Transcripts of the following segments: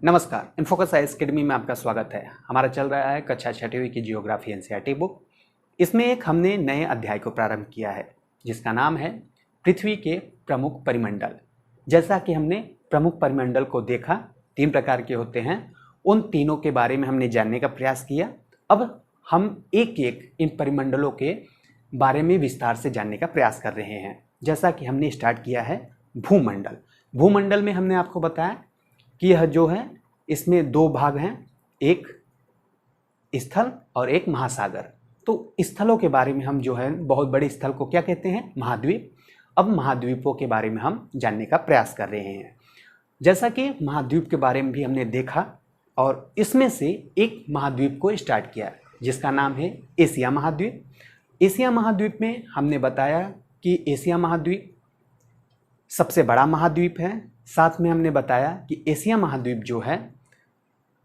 नमस्कार, इन्फोकस science academy में आपका स्वागत है। हमारा चल रहा है कक्षा 6वीं की जियोग्राफी एनसीईआरटी बुक। इसमें एक हमने नए अध्याय को प्रारंभ किया है जिसका नाम है पृथ्वी के प्रमुख परिमंडल। जैसा कि हमने प्रमुख परिमंडल को देखा, 3 प्रकार के होते हैं, उन तीनों के बारे में हमने जानने का प्रयास किया। अब हम एक एक इन परिमंडलों के बारे में विस्तार से जानने का प्रयास कर रहे हैं। जैसा कि हमने स्टार्ट किया है भूमंडल। भूमंडल में हमने आपको बताया कि यह जो है इसमें 2 भाग हैं, एक स्थल और एक महासागर। तो स्थलों के बारे में हम जो है बहुत बड़े स्थल को क्या कहते हैं? महाद्वीप। अब महाद्वीपों के बारे में हम जानने का प्रयास कर रहे हैं। जैसा कि महाद्वीप के बारे में भी हमने देखा और इसमें से एक महाद्वीप को स्टार्ट किया जिसका नाम है एशिया महाद्वीप। एशिया महाद्वीप में हमने बताया कि एशिया महाद्वीप सबसे बड़ा महाद्वीप है। साथ में हमने बताया कि एशिया महाद्वीप जो है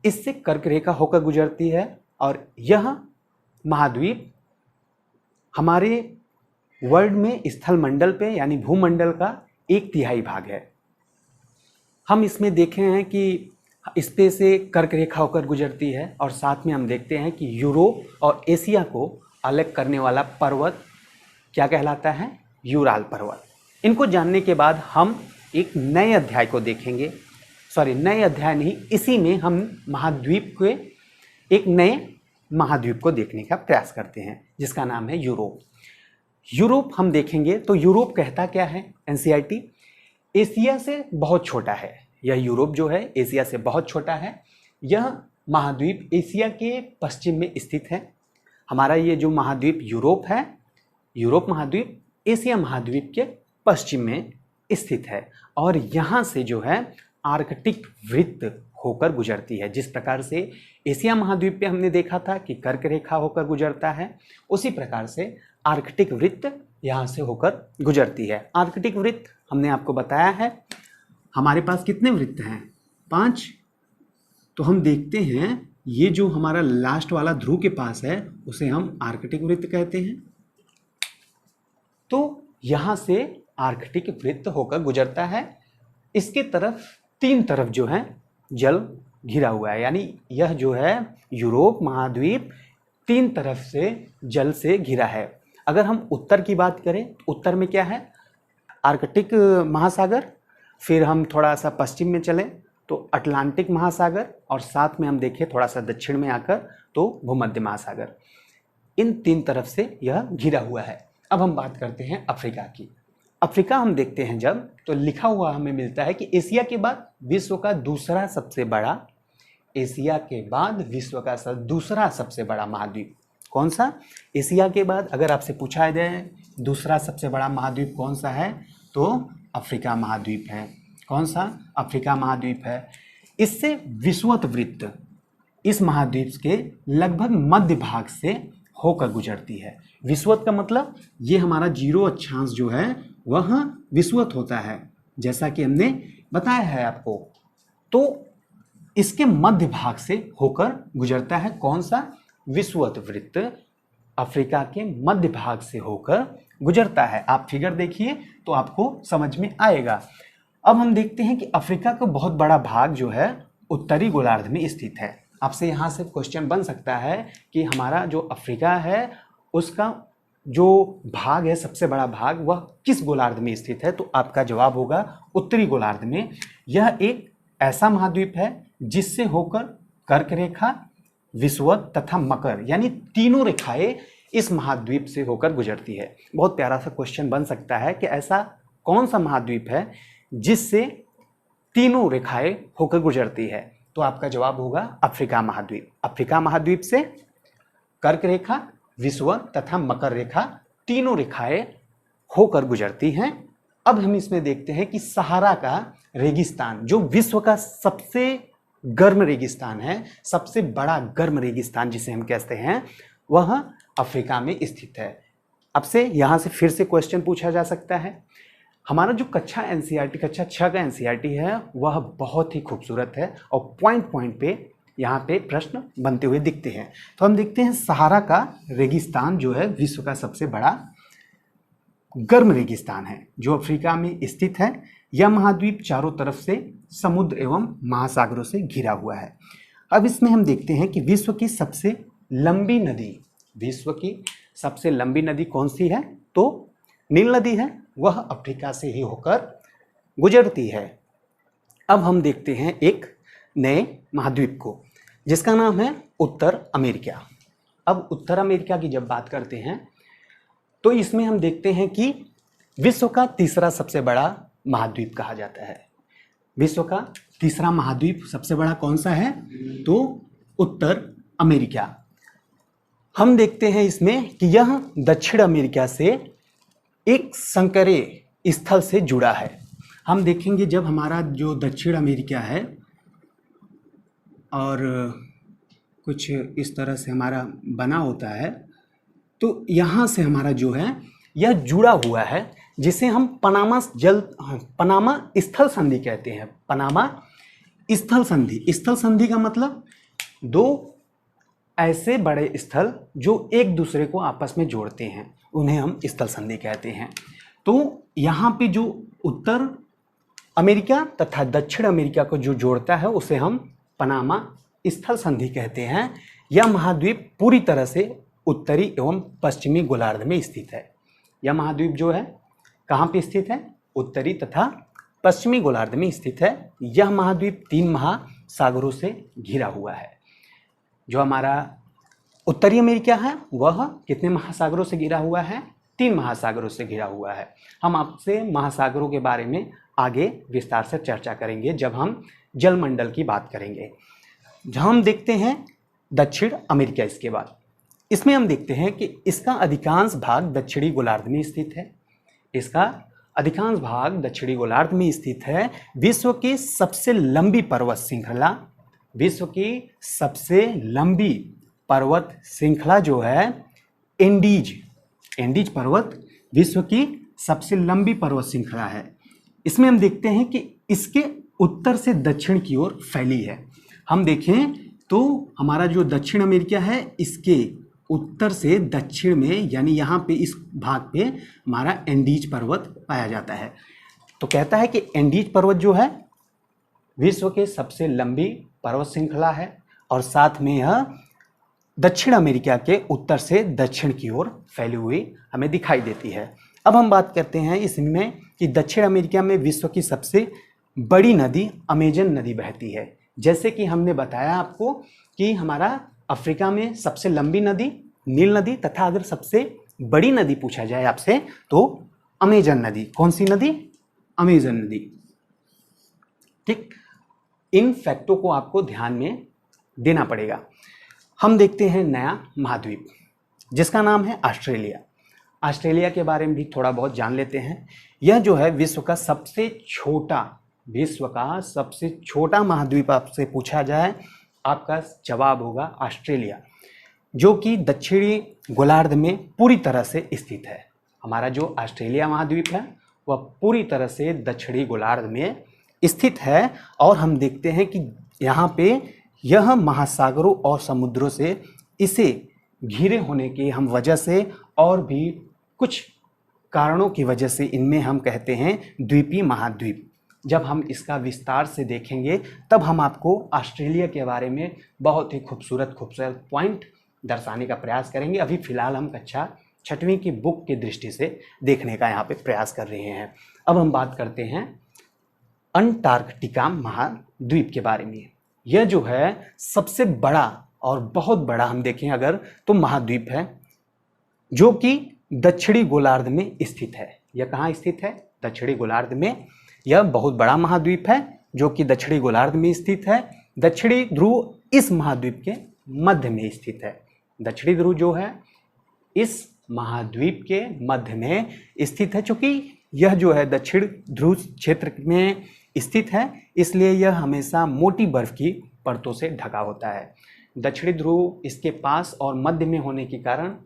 इससे कर्क रेखा होकर गुजरती है और यह महाद्वीप हमारे वर्ल्ड में स्थल मंडल पे यानी भूमंडल का 1/3 भाग है। हम इसमें देखे हैं कि इस पे से कर्क रेखा होकर गुजरती है और साथ में हम देखते हैं कि यूरोप और एशिया को अलग करने वाला पर्वत क्या कहलाता है? यूराल पर्वत। इनको जानने के बाद हम एक नए अध्याय को देखेंगे। नए अध्याय नहीं, इसी में हम महाद्वीप के एक नए महाद्वीप को देखने का प्रयास करते हैं जिसका नाम है यूरोप। यूरोप हम देखेंगे तो यूरोप कहता क्या है? एनसीईआरटी एशिया से बहुत छोटा है। यह यूरोप जो है एशिया से बहुत छोटा है। यह महाद्वीप एशिया के पश्चिम में स्थित है। हमारा ये जो महाद्वीप यूरोप है, यूरोप महाद्वीप एशिया महाद्वीप के पश्चिम में स्थित है और यहाँ से जो है आर्कटिक वृत्त होकर गुजरती है। जिस प्रकार से एशिया महाद्वीप पे हमने देखा था कि कर्क रेखा होकर गुजरता है, उसी प्रकार से आर्कटिक वृत्त यहाँ से होकर गुजरती है। आर्कटिक वृत्त हमने आपको बताया है। हमारे पास कितने वृत्त हैं? 5। तो हम देखते हैं ये जो हमारा लास्ट वाला ध्रुव के पास है उसे हम आर्कटिक वृत्त कहते हैं। तो यहाँ से आर्कटिक वृत्त होकर गुजरता है। इसके तरफ 3 तरफ जो है जल घिरा हुआ है, यानी यह जो है यूरोप महाद्वीप 3 तरफ से जल से घिरा है। अगर हम उत्तर की बात करें तो उत्तर में क्या है? आर्कटिक महासागर। फिर हम थोड़ा सा पश्चिम में चलें तो अटलांटिक महासागर और साथ में हम देखें थोड़ा सा दक्षिण में आकर तो भूमध्य महासागर। इन 3 तरफ से यह घिरा हुआ है। अब हम बात करते हैं अफ्रीका की। अफ्रीका हम देखते हैं जब तो लिखा हुआ हमें मिलता है कि एशिया के बाद विश्व का दूसरा सबसे बड़ा, एशिया के बाद विश्व का दूसरा सबसे बड़ा महाद्वीप कौन सा? एशिया के बाद अगर आपसे पूछा जाए दूसरा सबसे बड़ा महाद्वीप कौन सा है तो अफ्रीका महाद्वीप है। कौन सा? अफ्रीका महाद्वीप है। इससे विषुवत वृत्त इस महाद्वीप के लगभग मध्य भाग से होकर गुजरती है। विषुवत का मतलब ये हमारा 0 अक्षांश जो है वह विषुवत होता है, जैसा कि हमने बताया है आपको। तो इसके मध्य भाग से होकर गुजरता है। कौन सा? विषुवत वृत्त अफ्रीका के मध्य भाग से होकर गुजरता है। आप फिगर देखिए तो आपको समझ में आएगा। अब हम देखते हैं कि अफ्रीका का बहुत बड़ा भाग जो है उत्तरी गोलार्ध में स्थित है। आपसे यहाँ से क्वेश्चन बन सकता है कि हमारा जो अफ्रीका है उसका जो भाग है, सबसे बड़ा भाग, वह किस गोलार्ध में स्थित है? तो आपका जवाब होगा उत्तरी गोलार्ध में। यह एक ऐसा महाद्वीप है जिससे होकर कर्क रेखा, विषुवत तथा मकर यानी तीनों रेखाएं इस महाद्वीप से होकर गुजरती है। बहुत प्यारा सा क्वेश्चन बन सकता है कि ऐसा कौन सा महाद्वीप है जिससे तीनों रेखाएं होकर गुजरती है? तो आपका जवाब होगा अफ्रीका महाद्वीप। अफ्रीका महाद्वीप से कर्क रेखा, विषुवत तथा मकर रेखा तीनों रेखाएं होकर गुजरती हैं। अब हम इसमें देखते हैं कि सहारा का रेगिस्तान जो विश्व का सबसे गर्म रेगिस्तान है, सबसे बड़ा गर्म रेगिस्तान जिसे हम कहते हैं, वह अफ्रीका में स्थित है। अब से यहाँ से फिर से क्वेश्चन पूछा जा सकता है। हमारा जो कक्षा एनसीईआरटी कक्षा 6 का एनसीईआरटी है वह बहुत ही खूबसूरत है और पॉइंट पे यहाँ पे प्रश्न बनते हुए दिखते हैं। तो हम देखते हैं सहारा का रेगिस्तान जो है विश्व का सबसे बड़ा गर्म रेगिस्तान है जो अफ्रीका में स्थित है। यह महाद्वीप चारों तरफ से समुद्र एवं महासागरों से घिरा हुआ है। अब इसमें हम देखते हैं कि विश्व की सबसे लंबी नदी कौन सी है? तो नील नदी है, वह अफ्रीका से ही होकर गुजरती है। अब हम देखते हैं एक नए महाद्वीप को जिसका नाम है उत्तर अमेरिका। अब उत्तर अमेरिका की जब बात करते हैं तो इसमें हम देखते हैं कि विश्व का तीसरा सबसे बड़ा महाद्वीप कहा जाता है। विश्व का तीसरा महाद्वीप सबसे बड़ा कौन सा है? तो उत्तर अमेरिका। हम देखते हैं इसमें कि यह दक्षिण अमेरिका से एक संकरे स्थल से जुड़ा है। हम देखेंगे जब हमारा जो दक्षिण अमेरिका है और कुछ इस तरह से हमारा बना होता है, तो यहाँ से हमारा जो है यह जुड़ा हुआ है, जिसे हम पनामा स्थल संधि कहते हैं। पनामा स्थल संधि। स्थल संधि का मतलब दो ऐसे बड़े स्थल जो एक दूसरे को आपस में जोड़ते हैं, उन्हें हम स्थल संधि कहते हैं। तो यहाँ पे जो उत्तर अमेरिका तथा दक्षिण अमेरिका को जो जोड़ता है उसे हम पनामा स्थल संधि कहते हैं। यह महाद्वीप पूरी तरह से उत्तरी एवं पश्चिमी गोलार्ध में स्थित है। यह महाद्वीप जो है कहाँ पे स्थित है? उत्तरी तथा पश्चिमी गोलार्ध में स्थित है। यह महाद्वीप 3 महासागरों से घिरा हुआ है। जो हमारा उत्तरी अमेरिका है वह कितने महासागरों से घिरा हुआ है? 3 महासागरों से घिरा हुआ है। हम आपसे महासागरों के बारे में आगे विस्तार से चर्चा करेंगे जब हम जलमंडल की बात करेंगे। जहाँ हम देखते हैं दक्षिण अमेरिका, इसके बाद इसमें हम देखते हैं कि इसका अधिकांश भाग दक्षिणी गोलार्ध में स्थित है। इसका अधिकांश भाग दक्षिणी गोलार्ध में स्थित है। विश्व की सबसे लंबी पर्वत श्रृंखला जो है एंडीज पर्वत विश्व की सबसे लंबी पर्वत श्रृंखला है। इसमें हम देखते हैं कि इसके उत्तर से दक्षिण की ओर फैली है। हम देखें तो हमारा जो दक्षिण अमेरिका है इसके उत्तर से दक्षिण में, यानी यहाँ पे इस भाग पे हमारा एंडीज पर्वत पाया जाता है। तो कहता है कि एंडीज पर्वत जो है विश्व के सबसे लंबी पर्वत श्रृंखला है और साथ में यह दक्षिण अमेरिका के उत्तर से दक्षिण की ओर फैली हुई हमें दिखाई देती है। अब हम बात करते हैं इसमें कि दक्षिण अमेरिका में विश्व की सबसे बड़ी नदी अमेजन नदी बहती है। जैसे कि हमने बताया आपको कि हमारा अफ्रीका में सबसे लंबी नदी नील नदी तथा अगर सबसे बड़ी नदी पूछा जाए आपसे तो अमेजन नदी। कौन सी नदी? अमेजन नदी। ठीक, इन फैक्टों को आपको ध्यान में देना पड़ेगा। हम देखते हैं नया महाद्वीप जिसका नाम है ऑस्ट्रेलिया। ऑस्ट्रेलिया के बारे में भी थोड़ा बहुत जान लेते हैं। यह जो है विश्व का सबसे छोटा महाद्वीप आपसे पूछा जाए, आपका जवाब होगा ऑस्ट्रेलिया, जो कि दक्षिणी गोलार्ध में पूरी तरह से स्थित है। हमारा जो ऑस्ट्रेलिया महाद्वीप है वह पूरी तरह से दक्षिणी गोलार्ध में स्थित है। और हम देखते हैं कि यहाँ पे यह महासागरों और समुद्रों से इसे घिरे होने की हम वजह से और भी कुछ कारणों की वजह से इनमें हम कहते हैं द्वीपीय महाद्वीप। जब हम इसका विस्तार से देखेंगे तब हम आपको ऑस्ट्रेलिया के बारे में बहुत ही खूबसूरत पॉइंट दर्शाने का प्रयास करेंगे। अभी फ़िलहाल हम कक्षा 6वीं की बुक की दृष्टि से देखने का यहाँ पे प्रयास कर रहे हैं। अब हम बात करते हैं अंटार्कटिका महाद्वीप के बारे में। यह जो है सबसे बड़ा और बहुत बड़ा हम देखें अगर तो महाद्वीप है जो कि दक्षिणी गोलार्ध में स्थित है। यह कहाँ स्थित है? दक्षिणी गोलार्ध में। यह बहुत बड़ा महाद्वीप है जो कि दक्षिणी गोलार्ध में स्थित है। दक्षिणी ध्रुव इस महाद्वीप के मध्य में स्थित है। दक्षिणी ध्रुव जो है इस महाद्वीप के मध्य में स्थित है। चूंकि यह जो है दक्षिण ध्रुव क्षेत्र में स्थित है इसलिए यह हमेशा मोटी बर्फ की परतों से ढका होता है। दक्षिणी ध्रुव इसके पास और मध्य में होने के कारण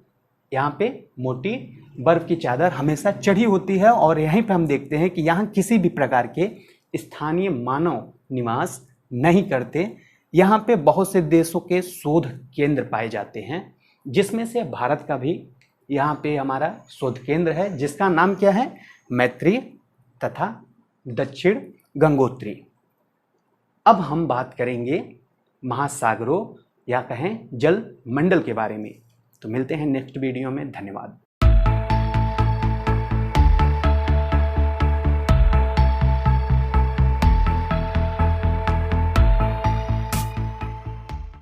यहाँ पे मोटी बर्फ की चादर हमेशा चढ़ी होती है। और यहीं पे हम देखते हैं कि यहाँ किसी भी प्रकार के स्थानीय मानव निवास नहीं करते। यहाँ पे बहुत से देशों के शोध केंद्र पाए जाते हैं, जिसमें से भारत का भी यहाँ पे हमारा शोध केंद्र है जिसका नाम क्या है? मैत्री तथा दक्षिण गंगोत्री। अब हम बात करेंगे महासागरों या कहें जल मंडल के बारे में। तो मिलते हैं नेक्स्ट वीडियो में। धन्यवाद।